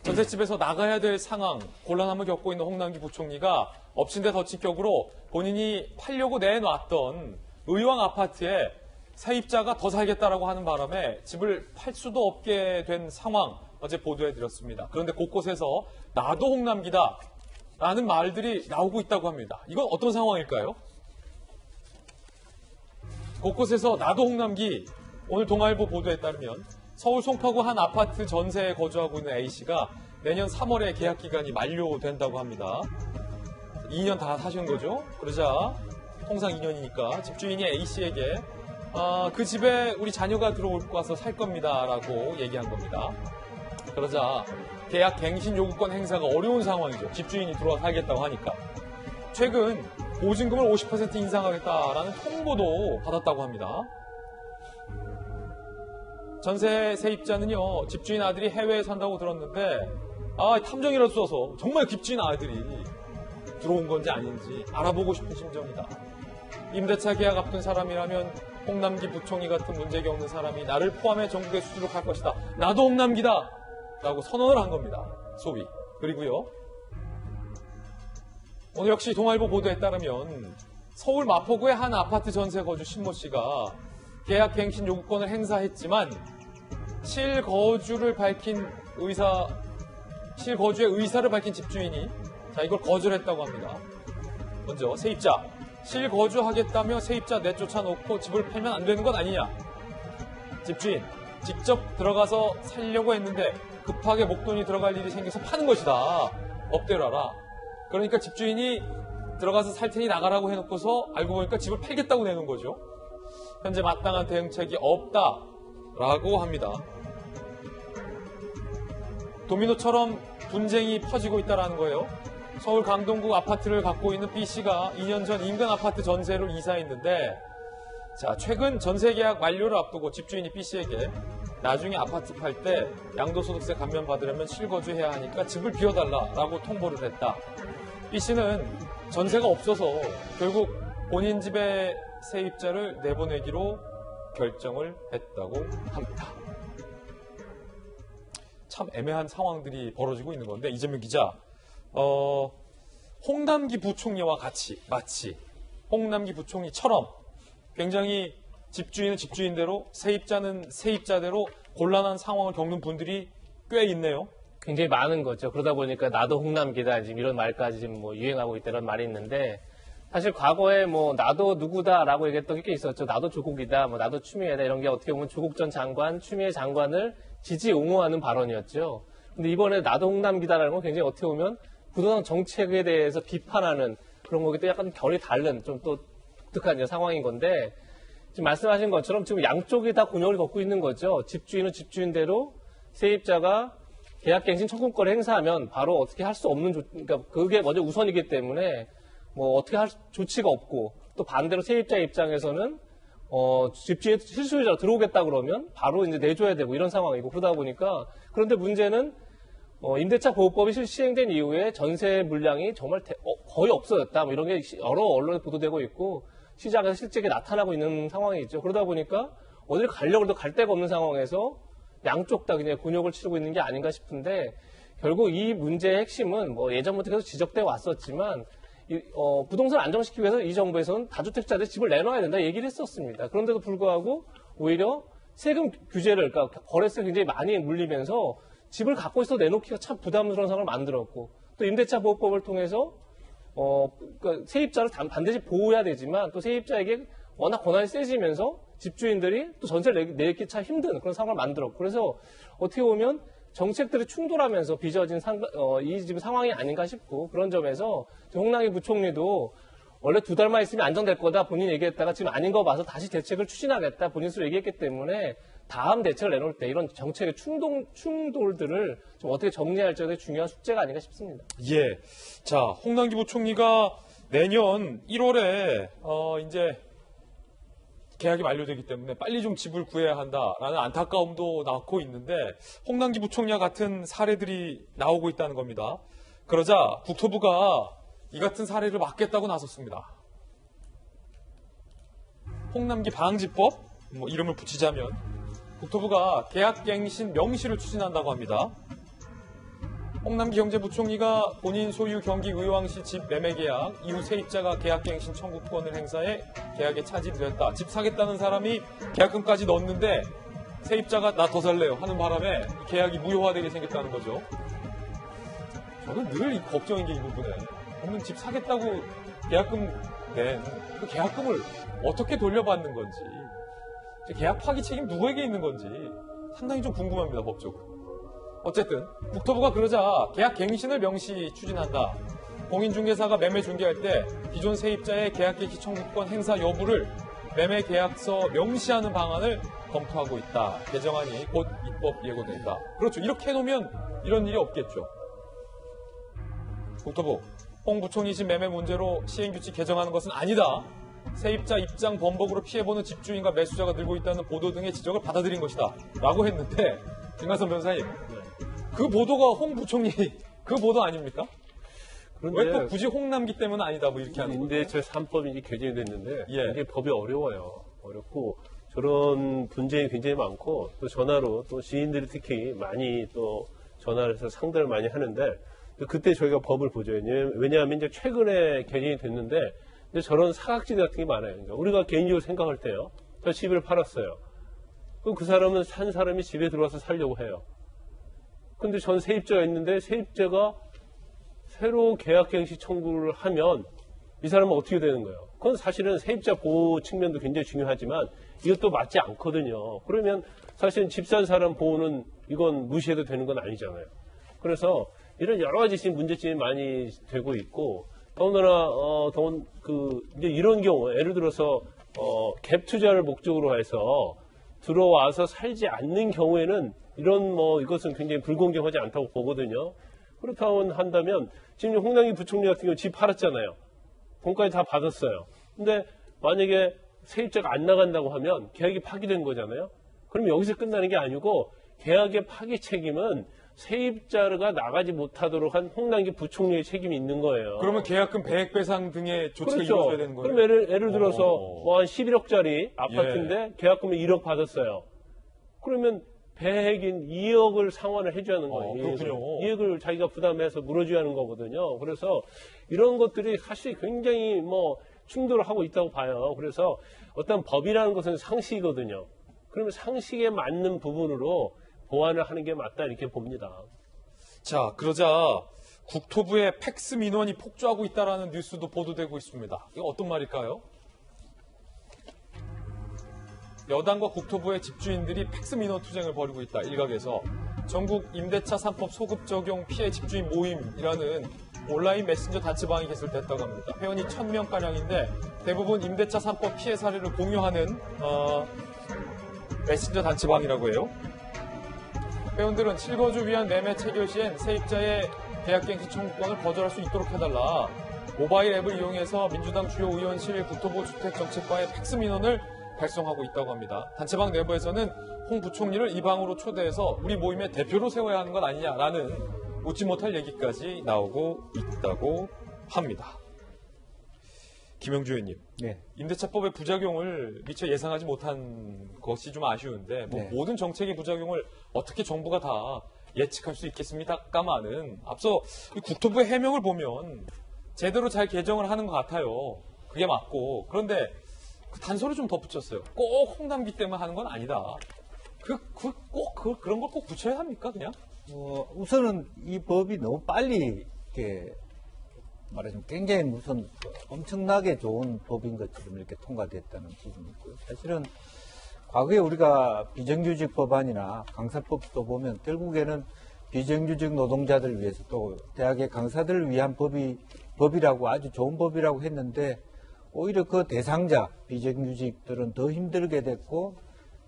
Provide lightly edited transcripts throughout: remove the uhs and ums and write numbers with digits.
전셋집에서 나가야 될 상황, 곤란함을 겪고 있는 홍남기 부총리가 엎친 데 덮친 격으로 본인이 팔려고 내놨던 의왕 아파트에 세입자가 더 살겠다라고 하는 바람에 집을 팔 수도 없게 된 상황 어제 보도해드렸습니다. 그런데 곳곳에서 나도 홍남기다 라는 말들이 나오고 있다고 합니다. 이건 어떤 상황일까요? 곳곳에서 나도 홍남기, 오늘 동아일보 보도에 따르면 서울 송파구 한 아파트 전세에 거주하고 있는 A씨가 내년 3월에 계약 기간이 만료된다고 합니다. 2년 다 사신 거죠. 그러자 통상 2년이니까 집주인이 A씨에게 그 집에 우리 자녀가 들어올 와서 살 겁니다 라고 얘기한 겁니다. 그러자 계약 갱신 요구권 행사가 어려운 상황이죠. 집주인이 들어와 살겠다고 하니까. 최근 보증금을 50% 인상하겠다라는 통보도 받았다고 합니다. 전세 세입자는요, 집주인 아들이 해외에 산다고 들었는데 탐정이라도 써서 정말 집주인 아들이 들어온 건지 아닌지 알아보고 싶은 심정이다. 임대차 계약 앞둔 사람이라면 홍남기 부총리 같은 문제 겪는 사람이 나를 포함해 전국에 수두룩할 것이다. 나도 홍남기다! 라고 선언을 한 겁니다. 소위. 그리고요, 오늘 역시 동아일보 보도에 따르면 서울 마포구의 한 아파트 전세 거주 신모 씨가 계약 갱신 요구권을 행사했지만 실거주의 의사를 밝힌 집주인이 이걸 거절했다고 합니다. 먼저 세입자, 실거주하겠다며 세입자 내쫓아놓고 집을 팔면 안 되는 건 아니냐. 집주인, 직접 들어가서 살려고 했는데 급하게 목돈이 들어갈 일이 생겨서 파는 것이다. 업대로 하라. 그러니까 집주인이 들어가서 살 테니 나가라고 해놓고서 알고 보니까 집을 팔겠다고 내놓은 거죠. 현재 마땅한 대응책이 없다라고 합니다. 도미노처럼 분쟁이 퍼지고 있다는 거예요. 서울 강동구 아파트를 갖고 있는 B씨가 2년 전 인근 아파트 전세로 이사했는데 최근 전세 계약 만료를 앞두고 집주인이 B씨에게 나중에 아파트 팔 때 양도소득세 감면 받으려면 실거주해야 하니까 집을 비워달라라고 통보를 했다. B씨는 전세가 없어서 결국 본인 집의 세입자를 내보내기로 결정을 했다고 합니다. 참 애매한 상황들이 벌어지고 있는 건데, 이재명 기자, 홍남기 부총리와 같이 마치 홍남기 부총리처럼 굉장히 집주인은 집주인대로 세입자는 세입자대로 곤란한 상황을 겪는 분들이 꽤 있네요. 굉장히 많은 거죠. 그러다 보니까 나도 홍남기다 지금 이런 말까지 지금 유행하고 있다는 말이 있는데, 사실 과거에 나도 누구다라고 얘기했던 게 있었죠. 나도 조국이다, 나도 추미애다, 이런 게 어떻게 보면 조국 전 장관, 추미애 장관을 지지 옹호하는 발언이었죠. 근데 이번에 나도 홍남기다라는 건 굉장히 어떻게 보면 부동산 정책에 대해서 비판하는 그런 거기 때문에 약간 결이 다른 좀 또 독특한 상황인 건데, 지금 말씀하신 것처럼 지금 양쪽이 다 곤욕을 겪고 있는 거죠. 집주인은 집주인대로 세입자가 계약갱신 청구권을 행사하면 바로 어떻게 할 수 없는, 그러니까 그게 먼저 우선이기 때문에 어떻게 할 조치가 없고, 또 반대로 세입자 입장에서는 집주인 실소유자로 들어오겠다 그러면 바로 이제 내줘야 되고 이런 상황이고, 그러다 보니까, 그런데 문제는 임대차 보호법이 시행된 이후에 전세 물량이 정말 거의 없어졌다, 이런 게 여러 언론에 보도되고 있고 시장에서 실제로 나타나고 있는 상황이죠. 그러다 보니까 어딜 가려고 해도 갈 데가 없는 상황에서 양쪽 다 그냥 곤욕을 치르고 있는 게 아닌가 싶은데, 결국 이 문제의 핵심은 예전부터 계속 지적되어 왔었지만, 부동산을 안정시키기 위해서 이 정부에서는 다주택자들 집을 내놔야 된다 얘기를 했었습니다. 그런데도 불구하고 오히려 세금 규제를, 그러니까 거래세 굉장히 많이 물리면서 집을 갖고 있어도 내놓기가 참 부담스러운 상황을 만들었고, 또 임대차 보호법을 통해서 그러니까 세입자를 반드시 보호해야 되지만 또 세입자에게 워낙 권한이 세지면서 집주인들이 또 전세를 내기 참 힘든 그런 상황을 만들었고, 그래서 어떻게 보면 정책들이 충돌하면서 빚어진 이 지금 상황이 아닌가 싶고, 그런 점에서 홍남기 부총리도 원래 2달만 있으면 안정될 거다 본인이 얘기했다가 지금 아닌 거 봐서 다시 대책을 추진하겠다 본인 스스로 얘기했기 때문에 다음 대책을 내놓을 때 이런 정책의 충돌들을 좀 어떻게 정리할지가 되게 중요한 숙제가 아닌가 싶습니다. 예. 자, 홍남기 부총리가 내년 1월에 이제 계약이 만료되기 때문에 빨리 좀 집을 구해야 한다라는 안타까움도 낳고 있는데, 홍남기 부총리와 같은 사례들이 나오고 있다는 겁니다. 그러자 국토부가 이 같은 사례를 막겠다고 나섰습니다. 홍남기 방지법, 이름을 붙이자면 국토부가 계약갱신 명시를 추진한다고 합니다. 홍남기 경제부총리가 본인 소유 경기 의왕시 집 매매 계약 이후 세입자가 계약갱신 청구권을 행사해 계약에 차질이 됐다. 집 사겠다는 사람이 계약금까지 넣었는데 세입자가 나 더 살래요 하는 바람에 계약이 무효화되게 생겼다는 거죠. 저는 늘 걱정인 게 이 부분에 저는 집 사겠다고 계약금 낸 그 계약금을 어떻게 돌려받는 건지 계약 파기 책임 누구에게 있는 건지 상당히 좀 궁금합니다. 법적으로. 어쨌든 국토부가 그러자 계약 갱신을 명시 추진한다. 공인중개사가 매매 중개할 때 기존 세입자의 계약 갱신 청구권 행사 여부를 매매 계약서 명시하는 방안을 검토하고 있다. 개정안이 곧 입법 예고된다. 그렇죠. 이렇게 해놓으면 이런 일이 없겠죠. 국토부, 홍 부총리 집 매매 문제로 시행규칙 개정하는 것은 아니다. 세입자 입장 번복으로 피해보는 집주인과 매수자가 늘고 있다는 보도 등의 지적을 받아들인 것이다. 라고 했는데 김한선 변호사님, 그 보도가 홍 부총리 그 보도 아닙니까? 왜 또 굳이 홍남기 때문은 아니다 뭐 이렇게 하는 거예요? 임대차 3법이 이제 개정이 됐는데 예. 이게 법이 어렵고 저런 분쟁이 굉장히 많고 또 전화로 또 지인들이 특히 많이 또 전화를 해서 상담을 많이 하는데 그때 저희가 법을 보죠. 왜냐하면 이제 최근에 개정이 됐는데 근데 저런 사각지대 같은 게 많아요. 그러니까 우리가 개인적으로 생각할 때요. 저 집을 팔았어요. 그럼 그 사람은 산 사람이 집에 들어와서 살려고 해요. 근데 전 세입자가 있는데 세입자가 새로 계약갱신 청구를 하면 이 사람은 어떻게 되는 거예요? 그건 사실은 세입자 보호 측면도 굉장히 중요하지만 이것도 맞지 않거든요. 그러면 사실은 집 산 사람 보호는 이건 무시해도 되는 건 아니잖아요. 그래서 이런 여러 가지 지금 문제점이 많이 되고 있고 더군다나 이제 이런 경우 예를 들어서 갭 투자를 목적으로 해서 들어와서 살지 않는 경우에는 이런 이것은 굉장히 불공정하지 않다고 보거든요. 그렇다고 한다면 지금 홍남기 부총리 같은 경우 집 팔았잖아요. 돈까지 다 받았어요. 근데 만약에 세입자가 안 나간다고 하면 계약이 파기된 거잖아요. 그럼 여기서 끝나는 게 아니고 계약의 파기 책임은 세입자가 나가지 못하도록 한 홍남기 부총리의 책임이 있는 거예요. 그러면 계약금 배액 배상 등의 조치가 그렇죠. 이루어져야 되는 거예요? 그럼 예를 들어서 한 11억짜리 아파트인데 계약금을 1억 받았어요. 그러면 배액인 2억을 상환을 해줘야 하는 거예요. 그렇군요. 2억을 자기가 부담해서 물어줘야 하는 거거든요. 그래서 이런 것들이 사실 굉장히 충돌을 하고 있다고 봐요. 그래서 어떤 법이라는 것은 상식이거든요. 그러면 상식에 맞는 부분으로 보완을 하는 게 맞다 이렇게 봅니다. 자, 그러자 국토부의 팩스 민원이 폭주하고 있다는 뉴스도 보도되고 있습니다. 이거 어떤 말일까요? 여당과 국토부의 집주인들이 팩스 민원 투쟁을 벌이고 있다. 일각에서 전국 임대차 3법 소급 적용 피해 집주인 모임이라는 온라인 메신저 단체방이 개설됐다고 합니다. 회원이 1000명가량인데 대부분 임대차 3법 피해 사례를 공유하는 메신저 단체방이라고 해요. 회원들은 실거주 위한 매매 체결 시엔 세입자의 계약갱신 청구권을 거절할 수 있도록 해달라. 모바일 앱을 이용해서 민주당 주요 의원실 국토부 주택정책과의 팩스 민원을 발송하고 있다고 합니다. 단체방 내부에서는 홍 부총리를 이 방으로 초대해서 우리 모임의 대표로 세워야 하는 것 아니냐라는 묻지 못할 얘기까지 나오고 있다고 합니다. 김영주 의원님, 네. 임대차법의 부작용을 미처 예상하지 못한 것이 좀 아쉬운데 네. 모든 정책의 부작용을 어떻게 정부가 다 예측할 수 있겠습니까마는 앞서 국토부의 해명을 보면 제대로 잘 개정을 하는 것 같아요. 그게 맞고 그런데 그 단서를 좀 덧붙였어요. 꼭 홍남기 때문에 하는 건 아니다. 그런 걸 꼭 붙여야 합니까 그냥? 우선은 이 법이 너무 빨리 이렇게 말하자면 굉장히 무슨 엄청나게 좋은 법인 것처럼 이렇게 통과됐다는 부분이 있고요. 사실은 과거에 우리가 비정규직 법안이나 강사법도 보면 결국에는 비정규직 노동자들을 위해서 또 대학의 강사들을 위한 법이라고 아주 좋은 법이라고 했는데 오히려 그 대상자 비정규직들은 더 힘들게 됐고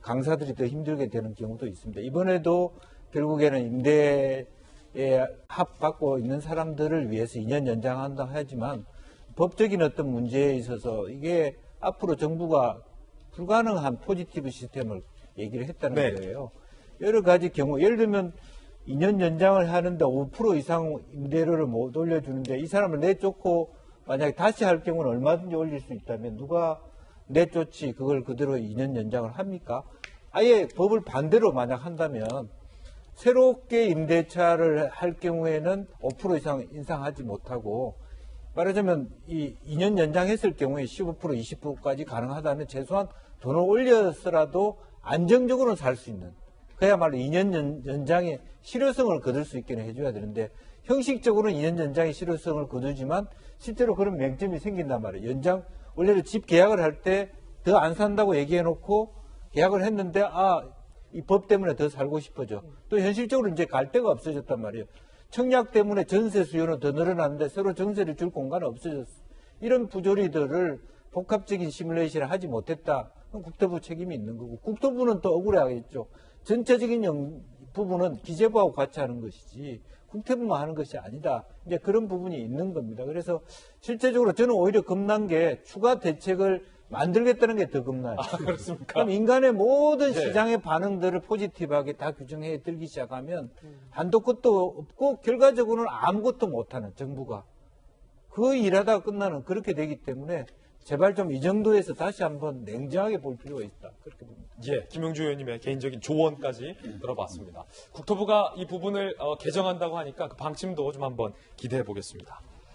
강사들이 더 힘들게 되는 경우도 있습니다. 이번에도 결국에는 임대에 합받고 있는 사람들을 위해서 2년 연장한다 하지만 법적인 어떤 문제에 있어서 이게 앞으로 정부가 불가능한 포지티브 시스템을 얘기를 했다는 거예요. 여러 가지 경우 예를 들면 2년 연장을 하는데 5% 이상 임대료를 못 올려주는데 이 사람을 내쫓고 만약에 다시 할 경우는 얼마든지 올릴 수 있다면 누가 내쫓지 그걸 그대로 2년 연장을 합니까? 아예 법을 반대로 만약 한다면 새롭게 임대차를 할 경우에는 5% 이상 인상하지 못하고 말하자면 이 2년 연장했을 경우에 15% 20%까지 가능하다면 최소한 돈을 올려서라도 안정적으로 살 수 있는 그야말로 2년 연장의 실효성을 거둘 수 있게 해줘야 되는데 형식적으로는 2년 연장의 실효성을 거두지만 실제로 그런 맹점이 생긴단 말이에요. 연장 원래는 집 계약을 할 때 더 안 산다고 얘기해놓고 계약을 했는데 이 법 때문에 더 살고 싶어져. 또 현실적으로 이제 갈 데가 없어졌단 말이에요. 청약 때문에 전세 수요는 더 늘어났는데 새로 전세를 줄 공간은 없어졌어. 이런 부조리들을 복합적인 시뮬레이션을 하지 못했다. 그럼 국토부 책임이 있는 거고 국토부는 또 억울해하겠죠. 전체적인 부분은 기재부하고 같이 하는 것이지 국토부만 하는 것이 아니다. 이제 그런 부분이 있는 겁니다. 그래서 실제적으로 저는 오히려 겁난 게 추가 대책을 만들겠다는 게 더 겁나요. 그렇습니까? 그럼 인간의 모든 네. 시장의 반응들을 포지티브하게 다 규정해 들기 시작하면 한도 끝도 없고 결과적으로는 아무것도 못하는 정부가 그 일하다가 끝나는 그렇게 되기 때문에 제발 좀 이 정도에서 다시 한번 냉정하게 볼 필요가 있다. 그렇게 봅니다. 예, 김용주 의원님의 개인적인 조언까지 들어봤습니다. 국토부가 이 부분을 개정한다고 하니까 그 방침도 좀 한번 기대해 보겠습니다.